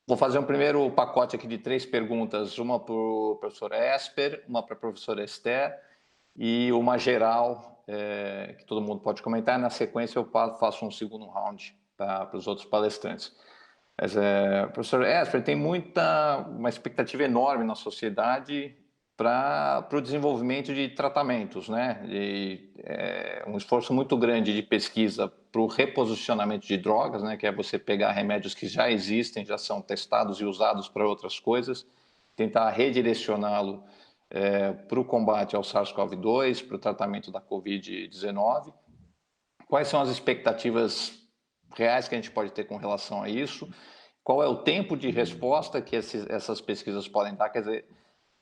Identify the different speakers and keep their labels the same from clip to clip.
Speaker 1: Vou fazer um primeiro pacote aqui de 3 perguntas, uma para o professor Esper, uma para a professora Esther e uma geral, que todo mundo pode comentar. Na sequência, eu faço um segundo round para os outros palestrantes. Mas, professor Esper, tem uma expectativa enorme na sociedade para o desenvolvimento de tratamentos, né? Um esforço muito grande de pesquisa para o reposicionamento de drogas, né? Que é você pegar remédios que já existem, já são testados e usados para outras coisas, tentar redirecioná-lo para o combate ao SARS-CoV-2, para o tratamento da Covid-19. Quais são as expectativas reais que a gente pode ter com relação a isso? Qual é o tempo de resposta que essas pesquisas podem dar? Quer dizer,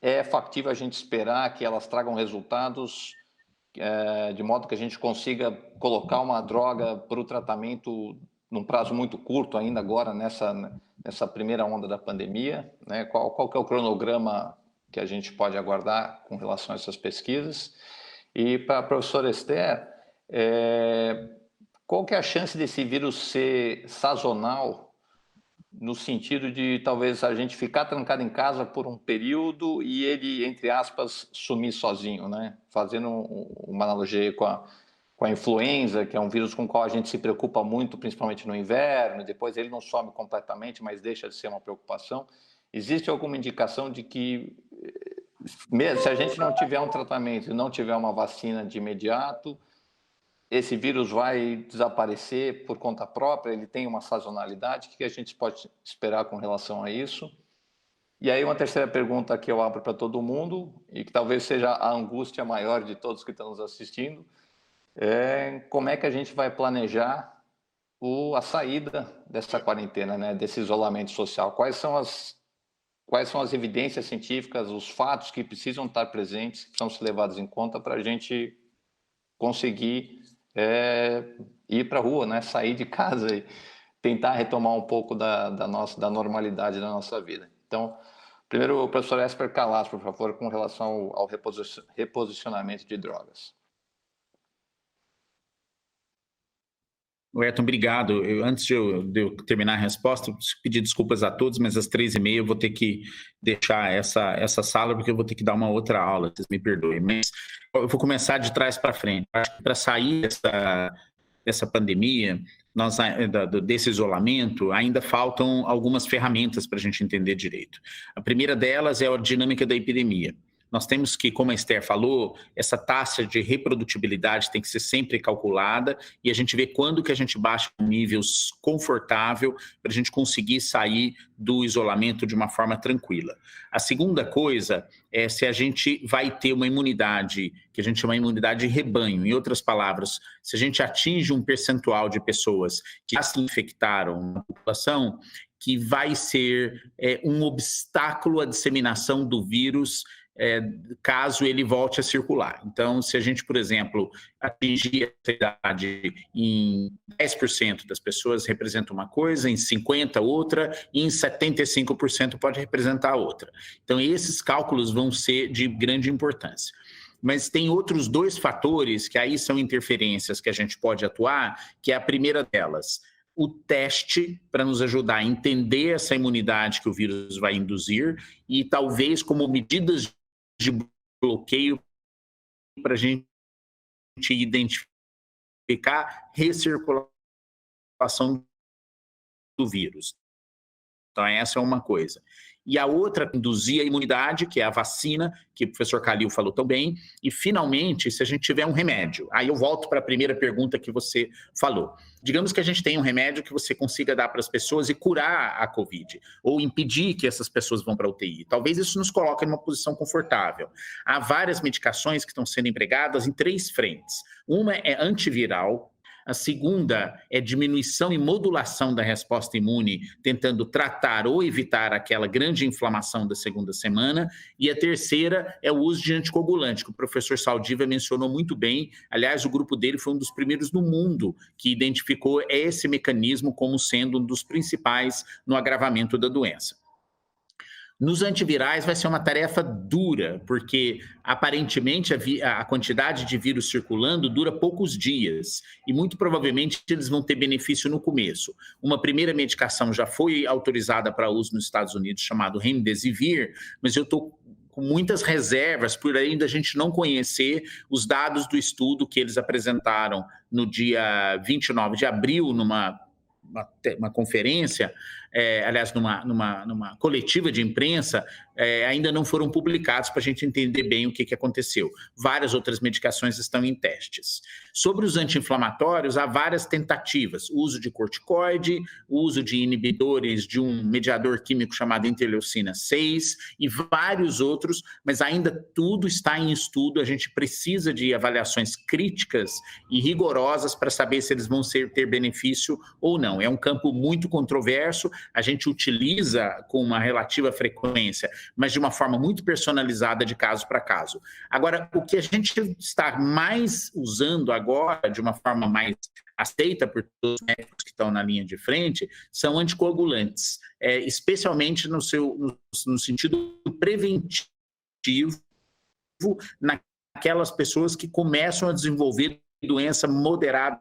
Speaker 1: é factível a gente esperar que elas tragam resultados de modo que a gente consiga colocar uma droga para o tratamento num prazo muito curto ainda agora nessa primeira onda da pandemia, né? Qual que é o cronograma que a gente pode aguardar com relação a essas pesquisas? E para a professora Esther, qual que é a chance desse vírus ser sazonal, no sentido de talvez a gente ficar trancado em casa por um período e ele, entre aspas, sumir sozinho, né? Fazendo uma analogia com a influenza, que é um vírus com o qual a gente se preocupa muito, principalmente no inverno, depois ele não some completamente, mas deixa de ser uma preocupação. Existe alguma indicação de que, se a gente não tiver um tratamento e não tiver uma vacina de imediato, esse vírus vai desaparecer por conta própria? Ele tem uma sazonalidade? O que a gente pode esperar com relação a isso? E aí uma terceira pergunta que eu abro para todo mundo, e que talvez seja a angústia maior de todos que estão nos assistindo, é como é que a gente vai planejar a saída dessa quarentena, né, desse isolamento social? Quais são as evidências científicas, os fatos que precisam estar presentes, que precisam ser levados em conta para a gente conseguir ir para a rua, né? Sair de casa e tentar retomar um pouco da normalidade da nossa vida. Então, primeiro, o professor Esper Calas, por favor, com relação ao reposicionamento de drogas.
Speaker 2: Ayrton, obrigado. Antes de eu terminar a resposta, eu preciso pedir desculpas a todos, mas às 3h30 eu vou ter que deixar essa sala, porque eu vou ter que dar uma outra aula, vocês me perdoem. Mas eu vou começar de trás para frente. Acho que para sair dessa pandemia, desse isolamento, ainda faltam algumas ferramentas para a gente entender direito. A primeira delas é a dinâmica da epidemia. Nós temos que, como a Esther falou, essa taxa de reprodutibilidade tem que ser sempre calculada e a gente vê quando que a gente baixa um nível confortável para a gente conseguir sair do isolamento de uma forma tranquila. A segunda coisa é se a gente vai ter uma imunidade, que a gente chama de imunidade de rebanho. Em outras palavras, se a gente atinge um percentual de pessoas que já se infectaram na população, que vai ser um obstáculo à disseminação do vírus caso ele volte a circular. Então, se a gente, por exemplo, atingir a idade em 10% das pessoas representa uma coisa, em 50% outra, e em 75% pode representar outra. Então, esses cálculos vão ser de grande importância. Mas tem outros 2 fatores que aí são interferências que a gente pode atuar, que é a primeira delas, o teste para nos ajudar a entender essa imunidade que o vírus vai induzir e talvez como medidas de bloqueio para a gente identificar recirculação do vírus. Então, essa é uma coisa. E a outra, induzir a imunidade, que é a vacina, que o professor Khalil falou tão bem. E, finalmente, se a gente tiver um remédio. Aí eu volto para a primeira pergunta que você falou. Digamos que a gente tem um remédio que você consiga dar para as pessoas e curar a Covid, ou impedir que essas pessoas vão para a UTI. Talvez isso nos coloque numa posição confortável. Há várias medicações que estão sendo empregadas em 3 frentes. Uma é antiviral, a segunda é diminuição e modulação da resposta imune, tentando tratar ou evitar aquela grande inflamação da segunda semana. E a terceira é o uso de anticoagulante, que o professor Saldiva mencionou muito bem. Aliás, o grupo dele foi um dos primeiros no mundo que identificou esse mecanismo como sendo um dos principais no agravamento da doença. Nos antivirais vai ser uma tarefa dura, porque aparentemente a quantidade de vírus circulando dura poucos dias e muito provavelmente eles vão ter benefício no começo. Uma primeira medicação já foi autorizada para uso nos Estados Unidos, chamado Remdesivir, mas eu estou com muitas reservas por ainda a gente não conhecer os dados do estudo que eles apresentaram no dia 29 de abril, numa conferência, aliás, numa coletiva de imprensa, ainda não foram publicados para a gente entender bem o que aconteceu. Várias outras medicações estão em testes. Sobre os anti-inflamatórios, há várias tentativas. O uso de corticoide, o uso de inibidores de um mediador químico chamado interleucina 6 e vários outros, mas ainda tudo está em estudo. A gente precisa de avaliações críticas e rigorosas para saber se eles vão ter benefício ou não. É um campo muito controverso, a gente utiliza com uma relativa frequência, mas de uma forma muito personalizada de caso para caso. Agora, o que a gente está mais usando agora, de uma forma mais aceita por todos os médicos que estão na linha de frente, são anticoagulantes, especialmente no sentido preventivo, naquelas pessoas que começam a desenvolver doença moderada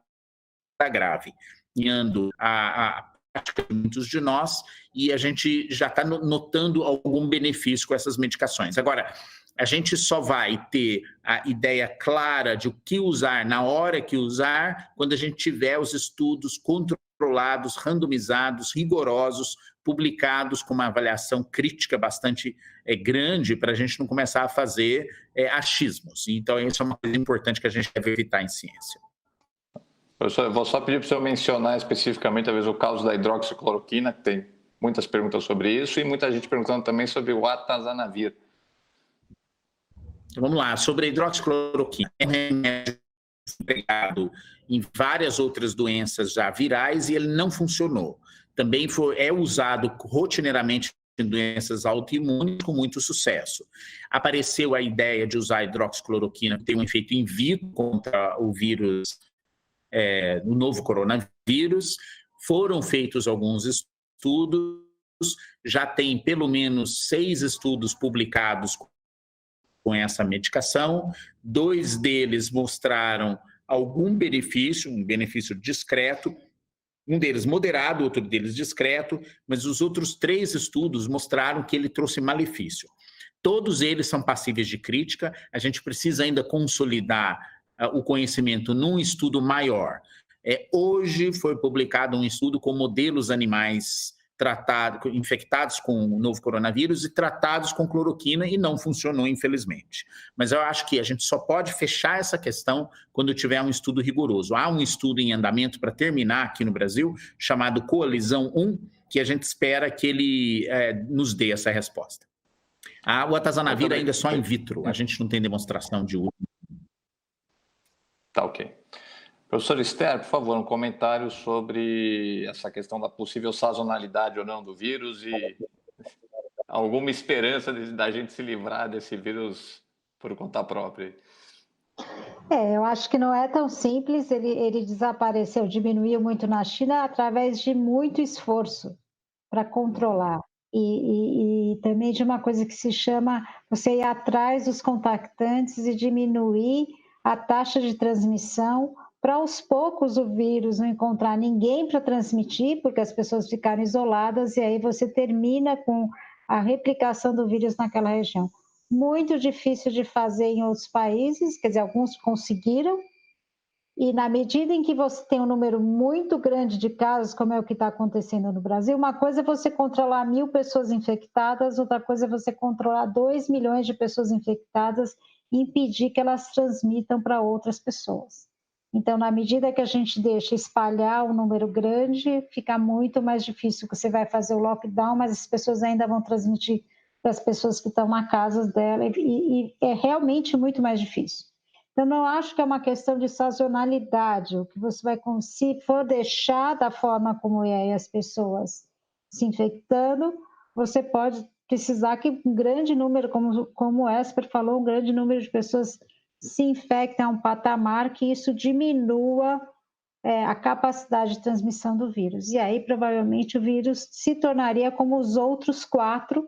Speaker 2: grave, ganhando a prática de muitos de nós, e a gente já está notando algum benefício com essas medicações. Agora, a gente só vai ter a ideia clara de o que usar, na hora que usar, quando a gente tiver os estudos controlados, randomizados, rigorosos, publicados com uma avaliação crítica bastante grande, para a gente não começar a fazer achismos. Então, isso é uma coisa importante que a gente deve evitar em ciência.
Speaker 1: Professor, eu vou só pedir para o senhor mencionar especificamente, talvez, o caso da hidroxicloroquina, que tem muitas perguntas sobre isso, e muita gente perguntando também sobre o atazanavir.
Speaker 2: Vamos lá, sobre a hidroxicloroquina. É um remédio empregado em várias outras doenças já virais e ele não funcionou. Também é usado rotineiramente em doenças autoimunes com muito sucesso. Apareceu a ideia de usar a hidroxicloroquina, que tem um efeito in vitro contra o vírus, o novo coronavírus. Foram feitos alguns estudos, já tem pelo menos 6 estudos publicados com essa medicação. 2 deles mostraram algum benefício, um benefício discreto, um deles moderado, outro deles discreto, mas os outros 3 estudos mostraram que ele trouxe malefício. Todos eles são passíveis de crítica, a gente precisa ainda consolidar o conhecimento num estudo maior. Hoje foi publicado um estudo com modelos animais infectados com o novo coronavírus e tratados com cloroquina e não funcionou, infelizmente. Mas eu acho que a gente só pode fechar essa questão quando tiver um estudo rigoroso. Há um estudo em andamento para terminar aqui no Brasil, chamado Coalizão 1, que a gente espera que ele nos dê essa resposta. O atazanavir ainda é só in vitro, a gente não tem demonstração de uso.
Speaker 1: Tá, ok. Professor Esther, por favor, um comentário sobre essa questão da possível sazonalidade ou não do vírus e alguma esperança da gente se livrar desse vírus por conta própria.
Speaker 3: Eu acho que não é tão simples, ele desapareceu, diminuiu muito na China através de muito esforço para controlar. E também de uma coisa que se chama você ir atrás dos contactantes e diminuir a taxa de transmissão, para aos poucos o vírus não encontrar ninguém para transmitir, porque as pessoas ficaram isoladas, e aí você termina com a replicação do vírus naquela região. Muito difícil de fazer em outros países, quer dizer, alguns conseguiram, e na medida em que você tem um número muito grande de casos, como é o que está acontecendo no Brasil, uma coisa é você controlar 1.000 pessoas infectadas, outra coisa é você controlar 2 milhões de pessoas infectadas e impedir que elas transmitam para outras pessoas. Então, na medida que a gente deixa espalhar um número grande, fica muito mais difícil, que você vai fazer o lockdown, mas as pessoas ainda vão transmitir para as pessoas que estão na casa dela, e é realmente muito mais difícil. Então, não acho que é uma questão de sazonalidade, o que você vai, se for deixar da forma como é e as pessoas se infectando, você pode precisar que um grande número, como o Esper falou, um grande número de pessoas se infectem a um patamar que isso diminua a capacidade de transmissão do vírus. E aí, provavelmente, o vírus se tornaria como os outros 4,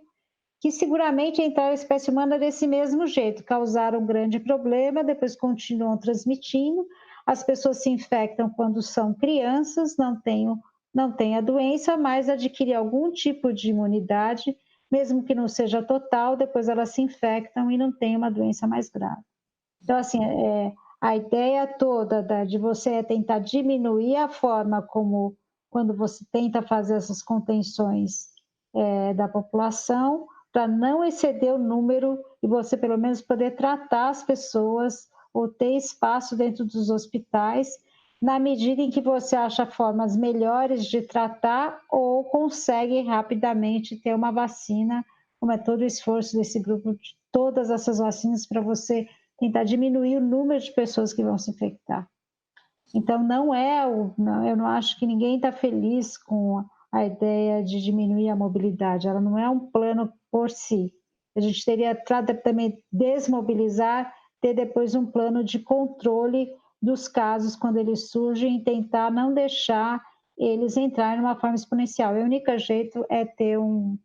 Speaker 3: que seguramente entraram na espécie humana desse mesmo jeito, causaram um grande problema, depois continuam transmitindo, as pessoas se infectam quando são crianças, não têm a doença, mas adquirem algum tipo de imunidade, mesmo que não seja total, depois elas se infectam e não têm uma doença mais grave. Então, assim, a ideia toda de você tentar diminuir a forma como, quando você tenta fazer essas contenções da população, para não exceder o número e você, pelo menos, poder tratar as pessoas ou ter espaço dentro dos hospitais, na medida em que você acha formas melhores de tratar ou consegue rapidamente ter uma vacina, como é todo o esforço desse grupo, de todas essas vacinas para você tentar diminuir o número de pessoas que vão se infectar. Então, eu não acho que ninguém está feliz com a ideia de diminuir a mobilidade, ela não é um plano por si. A gente teria também desmobilizar, ter depois um plano de controle dos casos quando eles surgem e tentar não deixar eles entrarem numa forma exponencial. O único jeito é ter um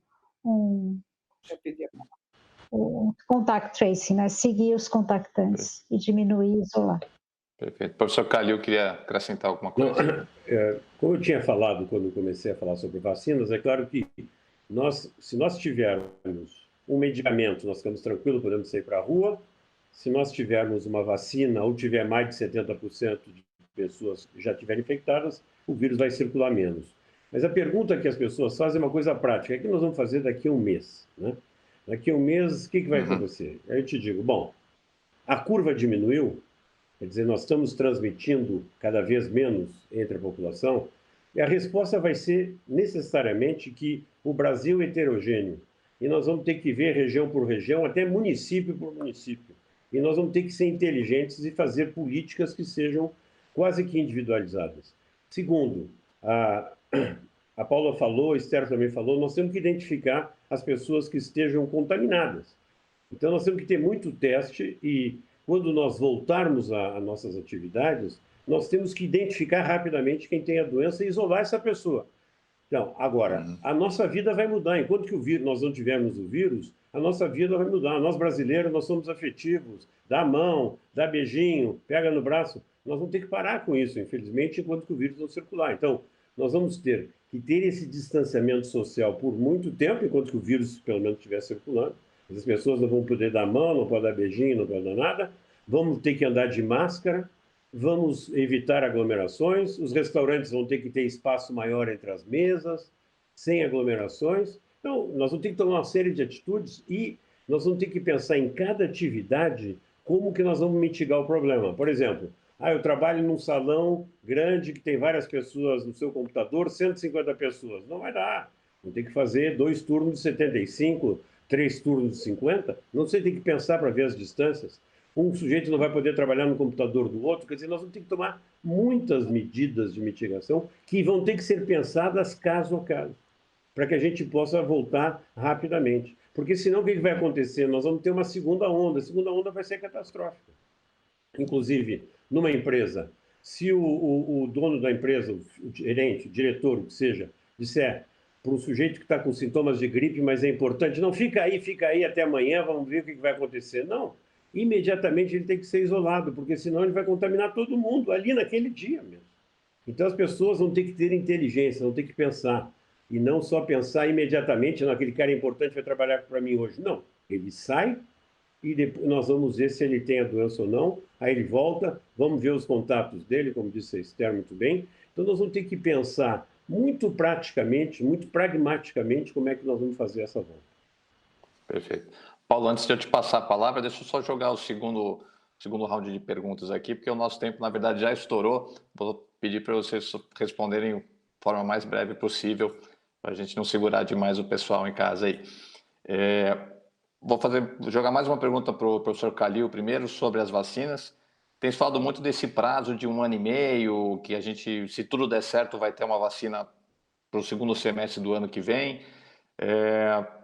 Speaker 3: contact tracing, né? Seguir os contactantes e diminuir e isolar.
Speaker 1: Perfeito. Professor Calil, queria acrescentar alguma coisa?
Speaker 4: Não, como eu tinha falado quando comecei a falar sobre vacinas, é claro que se nós tivermos um medicamento, nós ficamos tranquilos, podemos sair para a rua. Se nós tivermos uma vacina ou tiver mais de 70% de pessoas que já estiverem infectadas, o vírus vai circular menos. Mas a pergunta que as pessoas fazem é uma coisa prática. O que nós vamos fazer daqui a um mês? Né? Daqui a um mês, o que vai acontecer? Aí eu te digo, bom, a curva diminuiu, quer dizer, nós estamos transmitindo cada vez menos entre a população, e a resposta vai ser necessariamente que o Brasil é heterogêneo, e nós vamos ter que ver região por região, até município por município. E nós vamos ter que ser inteligentes e fazer políticas que sejam quase que individualizadas. Segundo, a Paula falou, a Esther também falou, nós temos que identificar as pessoas que estejam contaminadas. Então, nós temos que ter muito teste e, quando nós voltarmos a nossas atividades, nós temos que identificar rapidamente quem tem a doença e isolar essa pessoa. Então, agora, a nossa vida vai mudar. Enquanto que nós não tivermos o vírus, a nossa vida vai mudar. Nós, brasileiros, nós somos afetivos. Dá a mão, dá beijinho, pega no braço. Nós vamos ter que parar com isso, infelizmente, enquanto que o vírus não circular. Então, nós vamos ter que ter esse distanciamento social por muito tempo, enquanto que o vírus, pelo menos, estiver circulando. As pessoas não vão poder dar mão, não podem dar beijinho, não podem dar nada. Vamos ter que andar de máscara. Vamos evitar aglomerações, os restaurantes vão ter que ter espaço maior entre as mesas, sem aglomerações. Então, nós vamos ter que tomar uma série de atitudes e nós vamos ter que pensar em cada atividade como que nós vamos mitigar o problema. Por exemplo, eu trabalho num salão grande que tem várias pessoas no seu computador, 150 pessoas. Não vai dar. Vamos ter que fazer 2 turnos de 75, 3 turnos de 50. Não sei, tem que pensar para ver as distâncias. Um sujeito não vai poder trabalhar no computador do outro, quer dizer, nós vamos ter que tomar muitas medidas de mitigação que vão ter que ser pensadas caso a caso, para que a gente possa voltar rapidamente. Porque senão o que vai acontecer? Nós vamos ter uma segunda onda, a segunda onda vai ser catastrófica. Inclusive, numa empresa, se o dono da empresa, o gerente, o diretor, o que seja, disser para um sujeito que está com sintomas de gripe, mas é importante, não, fica aí até amanhã, vamos ver o que vai acontecer. Não. Imediatamente ele tem que ser isolado, porque senão ele vai contaminar todo mundo ali naquele dia mesmo. Então as pessoas vão ter que ter inteligência, vão ter que pensar, e não só pensar imediatamente, não, aquele cara é importante, vai trabalhar para mim hoje. Não, ele sai e depois nós vamos ver se ele tem a doença ou não, aí ele volta, vamos ver os contatos dele, como disse a Esther muito bem. Então nós vamos ter que pensar muito praticamente, muito pragmaticamente como é que nós vamos fazer essa volta.
Speaker 1: Perfeito. Paulo, antes de eu te passar a palavra, deixa eu só jogar o segundo round de perguntas aqui, porque o nosso tempo, na verdade, já estourou. Vou pedir para vocês responderem de forma mais breve possível, para a gente não segurar demais o pessoal em casa aí. Vou jogar mais uma pergunta para o professor Calil primeiro, sobre as vacinas. Tem se falado muito desse prazo de 1 ano e meio, que a gente, se tudo der certo, vai ter uma vacina para o segundo semestre do ano que vem.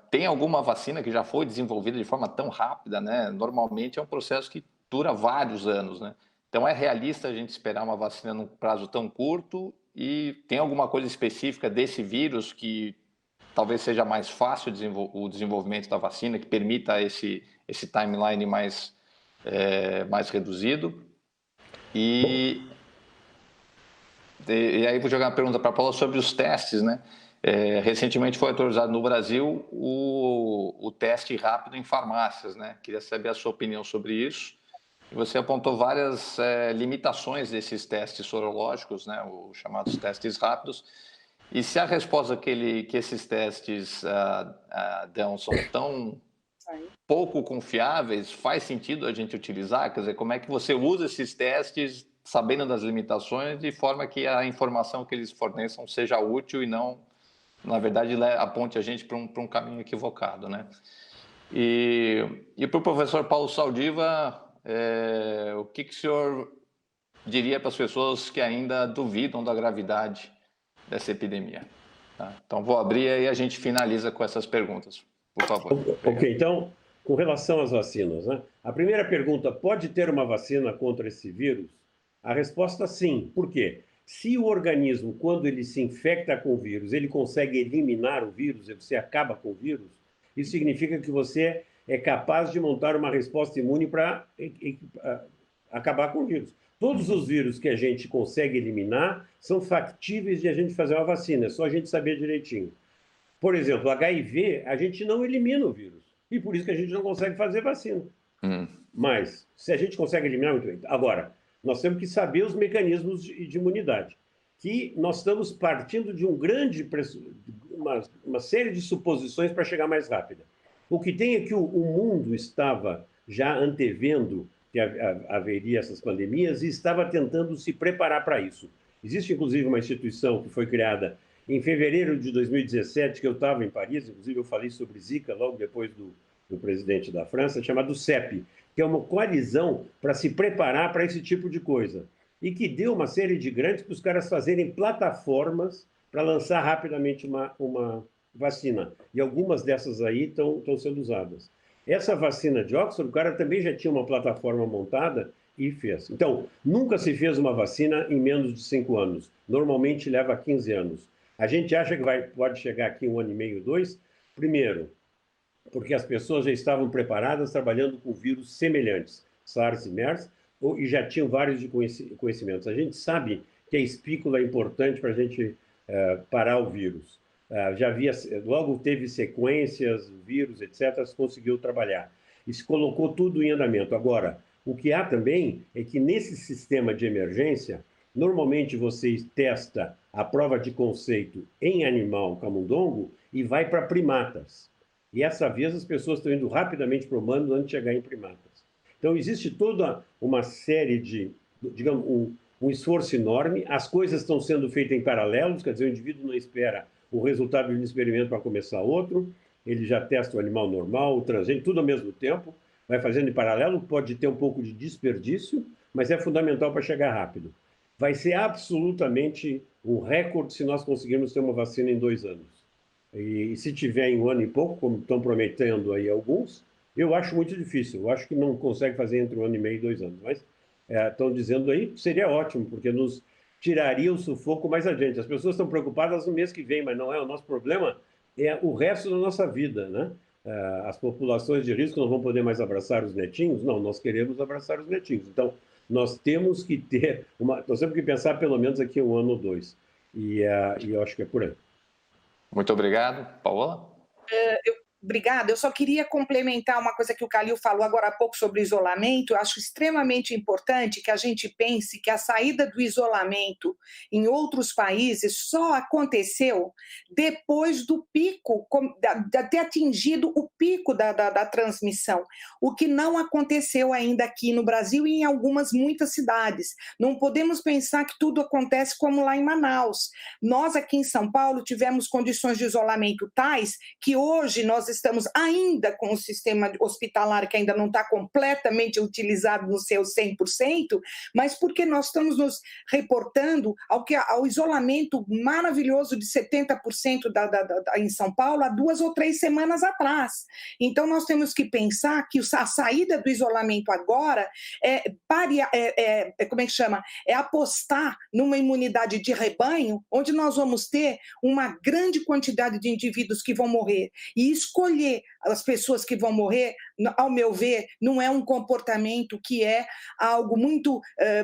Speaker 1: Tem alguma vacina que já foi desenvolvida de forma tão rápida, né? Normalmente é um processo que dura vários anos, né? Então é realista a gente esperar uma vacina num prazo tão curto? E tem alguma coisa específica desse vírus que talvez seja mais fácil o desenvolvimento da vacina, que permita esse timeline mais reduzido. E aí vou jogar uma pergunta para a Paula sobre os testes, né? Recentemente foi autorizado no Brasil o teste rápido em farmácias, né? Queria saber a sua opinião sobre isso. Você apontou várias limitações desses testes sorológicos, né? Os chamados testes rápidos. E se a resposta que esses testes dão são tão pouco confiáveis, faz sentido a gente utilizar? Quer dizer, como é que você usa esses testes sabendo das limitações, de forma que a informação que eles forneçam seja útil e não, na verdade, aponte a gente para um caminho equivocado, né? E para o professor Paulo Saldiva, o que o senhor diria para as pessoas que ainda duvidam da gravidade dessa epidemia? Tá? Então, vou abrir e aí a gente finaliza com essas perguntas, por favor.
Speaker 4: Ok, então, com relação às vacinas, né? A primeira pergunta, pode ter uma vacina contra esse vírus? A resposta, sim. Por quê? Se o organismo, quando ele se infecta com o vírus, ele consegue eliminar o vírus, e você acaba com o vírus, isso significa que você é capaz de montar uma resposta imune para acabar com o vírus. Todos os vírus que a gente consegue eliminar são factíveis de a gente fazer uma vacina, é só a gente saber direitinho. Por exemplo, HIV, a gente não elimina o vírus, e por isso que a gente não consegue fazer vacina. Mas, se a gente consegue eliminar, muito bem. Agora, nós temos que saber os mecanismos de imunidade, que nós estamos partindo de uma série de suposições para chegar mais rápida. O que tem é que o mundo estava já antevendo que haveria essas pandemias e estava tentando se preparar para isso. Existe, inclusive, uma instituição que foi criada em fevereiro de 2017, que eu estava em Paris, inclusive eu falei sobre Zika logo depois do presidente da França, chamado CEP, que é uma coalizão para se preparar para esse tipo de coisa. E que deu uma série de grandes para os caras fazerem plataformas para lançar rapidamente uma vacina. E algumas dessas aí estão sendo usadas. Essa vacina de Oxford, o cara também já tinha uma plataforma montada e fez. Então, nunca se fez uma vacina em menos de 5 anos. Normalmente leva 15 anos. A gente acha que pode chegar aqui 1 ano e meio, 2. Primeiro, porque as pessoas já estavam preparadas trabalhando com vírus semelhantes, SARS e MERS, e já tinham vários de conhecimentos. A gente sabe que a espícula é importante para a gente parar o vírus. Logo teve sequências, vírus, etc., se conseguiu trabalhar. E se colocou tudo em andamento. Agora, o que há também é que nesse sistema de emergência, normalmente você testa a prova de conceito em animal camundongo e vai para primatas. E essa vez as pessoas estão indo rapidamente para o humano antes de chegar em primatas. Então, existe toda uma série de, digamos, um esforço enorme. As coisas estão sendo feitas em paralelos, quer dizer, o indivíduo não espera o resultado de um experimento para começar outro, ele já testa o animal normal, o transgênico, tudo ao mesmo tempo, vai fazendo em paralelo, pode ter um pouco de desperdício, mas é fundamental para chegar rápido. Vai ser absolutamente um recorde se nós conseguirmos ter uma vacina em 2 anos. E se tiver em 1 ano e pouco, como estão prometendo aí alguns, eu acho muito difícil. Eu acho que não consegue fazer entre 1 ano e meio e 2 anos. Mas estão dizendo aí que seria ótimo, porque nos tiraria o sufoco mais adiante. As pessoas estão preocupadas no mês que vem, mas não é o nosso problema, é o resto da nossa vida, né? As populações de risco não vão poder mais abraçar os netinhos? Não, nós queremos abraçar os netinhos. Então, nós temos que ter nós temos que pensar pelo menos aqui 1 ano ou 2. E eu acho que é por aí.
Speaker 1: Muito obrigado. Paola?
Speaker 5: Obrigada. Eu só queria complementar uma coisa que o Calil falou agora há pouco sobre isolamento. Eu acho extremamente importante que a gente pense que a saída do isolamento em outros países só aconteceu depois do pico, de ter atingido o pico da transmissão, o que não aconteceu ainda aqui no Brasil e em muitas cidades. Não podemos pensar que tudo acontece como lá em Manaus. Nós aqui em São Paulo tivemos condições de isolamento tais que hoje nós estamos ainda com o sistema hospitalar que ainda não está completamente utilizado no seu 100%, mas porque nós estamos nos reportando ao isolamento maravilhoso de 70% em São Paulo há 2 ou 3 semanas atrás. Então, nós temos que pensar que a saída do isolamento agora como é que chama? É apostar numa imunidade de rebanho, onde nós vamos ter uma grande quantidade de indivíduos que vão morrer. E escolher as pessoas que vão morrer, ao meu ver, não é um comportamento que é algo muito,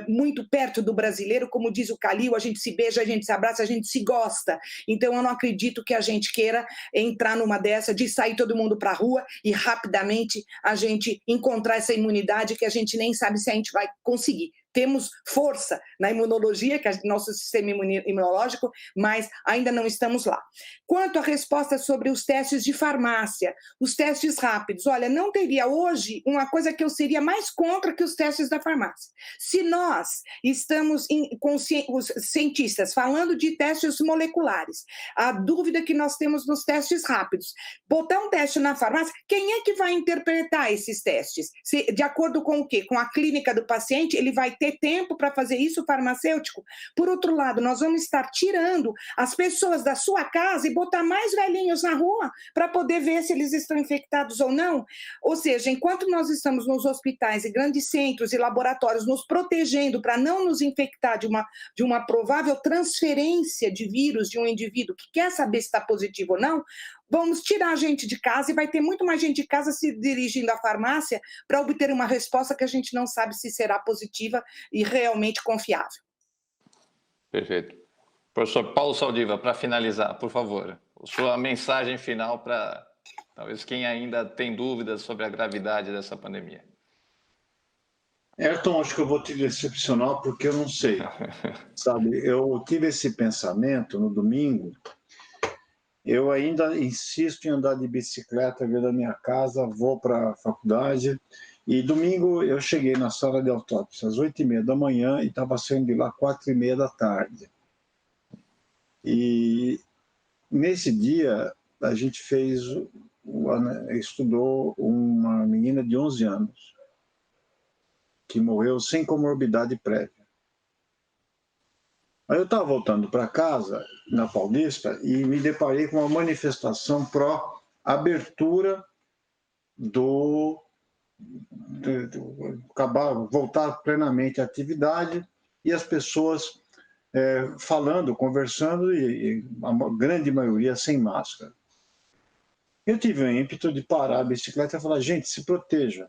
Speaker 5: muito perto do brasileiro. Como diz o Calil, a gente se beija, a gente se abraça, a gente se gosta. Então, eu não acredito que a gente queira entrar numa dessa de sair todo mundo para a rua e rapidamente a gente encontrar essa imunidade que a gente nem sabe se a gente vai conseguir. Temos força na imunologia, que é o nosso sistema imunológico, mas ainda não estamos lá. Quanto à resposta sobre os testes de farmácia, os testes rápidos, olha, não teria hoje uma coisa que eu seria mais contra que os testes da farmácia. Se nós estamos com os cientistas falando de testes moleculares, a dúvida que nós temos nos testes rápidos, botar um teste na farmácia, quem é que vai interpretar esses testes? De acordo com o quê? Com a clínica do paciente, ele vai ter tempo para fazer isso, o farmacêutico? Por outro lado, nós vamos estar tirando as pessoas da sua casa e botar mais velhinhos na rua para poder ver se eles estão infectados ou não. Ou seja, enquanto nós estamos nos hospitais e grandes centros e laboratórios nos protegendo para não nos infectar de uma provável transferência de vírus de um indivíduo que quer saber se está positivo ou não, vamos tirar a gente de casa e vai ter muito mais gente de casa se dirigindo à farmácia para obter uma resposta que a gente não sabe se será positiva e realmente confiável.
Speaker 1: Perfeito. Professor Paulo Saldiva, para finalizar, por favor, sua mensagem final para talvez quem ainda tem dúvidas sobre a gravidade dessa pandemia.
Speaker 6: Ayrton, acho que eu vou te decepcionar porque eu não sei. Sabe, eu tive esse pensamento no domingo. Eu ainda insisto em andar de bicicleta, vir da minha casa, vou para a faculdade. E domingo eu cheguei na sala de autópsia às 8h30 da manhã e estava saindo de lá 4h30 da tarde. E nesse dia a gente estudou uma menina de 11 anos que morreu sem comorbidade prévia. Aí eu estava voltando para casa, na Paulista, e me deparei com uma manifestação pró-abertura voltar plenamente à atividade, e as pessoas falando, conversando, e a grande maioria sem máscara. Eu tive o ímpeto de parar a bicicleta e falar, gente, se proteja.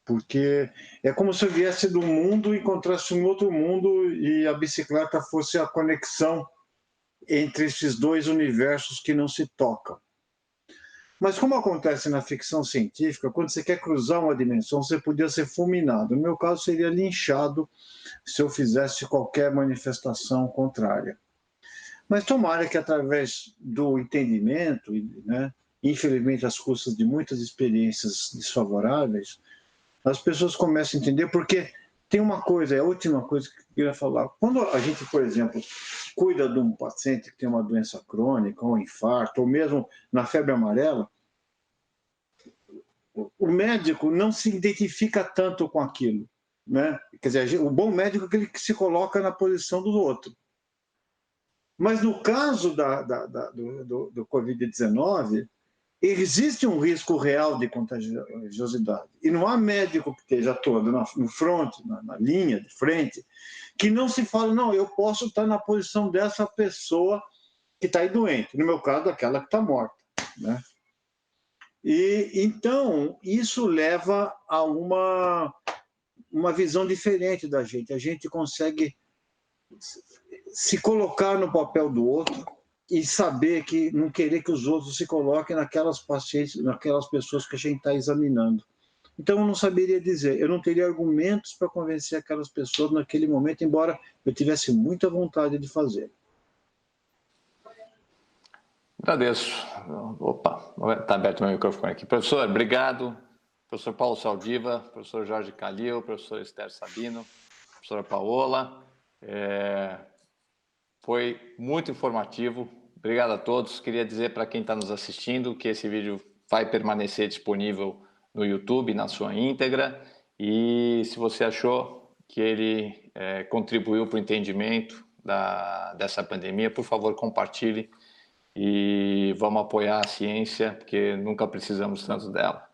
Speaker 6: Porque é como se eu viesse do mundo e encontrasse um outro mundo e a bicicleta fosse a conexão entre esses dois universos que não se tocam. Mas como acontece na ficção científica, quando você quer cruzar uma dimensão, você podia ser fulminado. No meu caso, seria linchado se eu fizesse qualquer manifestação contrária. Mas tomara que através do entendimento, né, infelizmente às custas de muitas experiências desfavoráveis, as pessoas começam a entender, porque tem uma coisa, é a última coisa que eu queria falar. Quando a gente, por exemplo, cuida de um paciente que tem uma doença crônica, ou um infarto, ou mesmo na febre amarela, o médico não se identifica tanto com aquilo, né? Quer dizer, o bom médico é aquele que se coloca na posição do outro. Mas no caso do Covid-19, existe um risco real de contagiosidade. E não há médico que esteja todo no front, na linha de frente, que não se fala, não, eu posso estar na posição dessa pessoa que está aí doente. No meu caso, aquela que está morta, né? E então, isso leva a uma visão diferente da gente. A gente consegue se colocar no papel do outro e saber que não querer que os outros se coloquem naquelas pacientes, naquelas pessoas que a gente está examinando. Então, eu não saberia dizer, eu não teria argumentos para convencer aquelas pessoas naquele momento, embora eu tivesse muita vontade de fazer.
Speaker 1: Agradeço. Opa, está aberto meu microfone aqui. Professor, obrigado. Professor Paulo Saldiva, professor Jorge Calil, professor Esther Sabino, professora Paola. Foi muito informativo. Obrigado a todos. Queria dizer para quem está nos assistindo que esse vídeo vai permanecer disponível no YouTube, na sua íntegra. E se você achou que ele contribuiu para o entendimento dessa pandemia, por favor, compartilhe e vamos apoiar a ciência, porque nunca precisamos tanto dela.